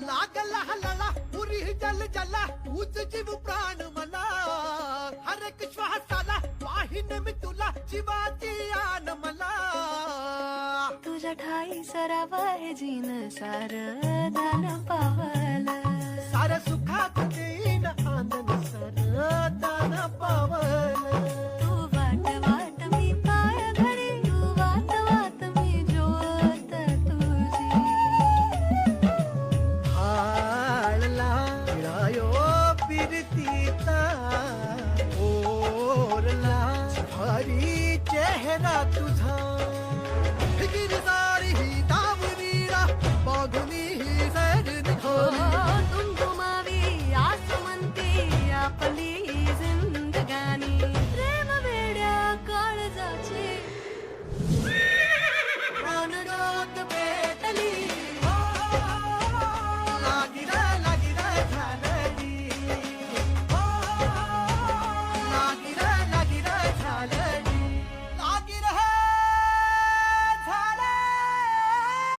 लागला हल्ला पुरी जल जला तूच जीव प्राण मला हर एक श्वासाला पाहिन मी तुला जीवाची आन मला तुझ्या ठाई सराव आहे जीन सार दान पावलं